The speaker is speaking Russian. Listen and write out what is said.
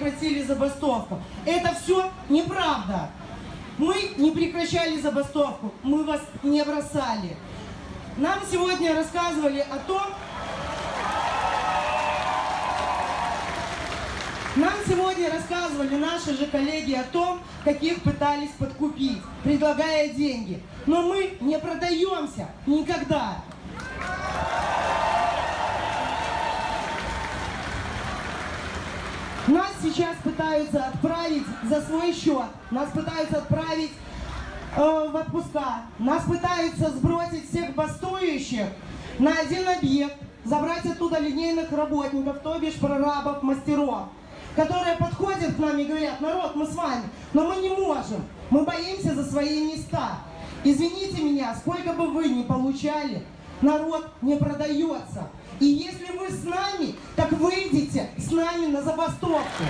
прекратили забастовку. Это все неправда. Мы не прекращали забастовку, мы вас не бросали. Нам сегодня рассказывали о том, наши же коллеги о том, каких пытались подкупить, предлагая деньги. Но мы не продаемся никогда. Нас сейчас пытаются отправить за свой счет, нас пытаются отправить в отпуска, нас пытаются сбросить всех бастующих на один объект, забрать оттуда линейных работников, то бишь прорабов, мастеров, которые подходят к нам и говорят: народ, мы с вами, но мы не можем, мы боимся за свои места. Извините меня, сколько бы вы ни получали, народ не продается. И если вы с нами, так выйдите с нами на забастовку.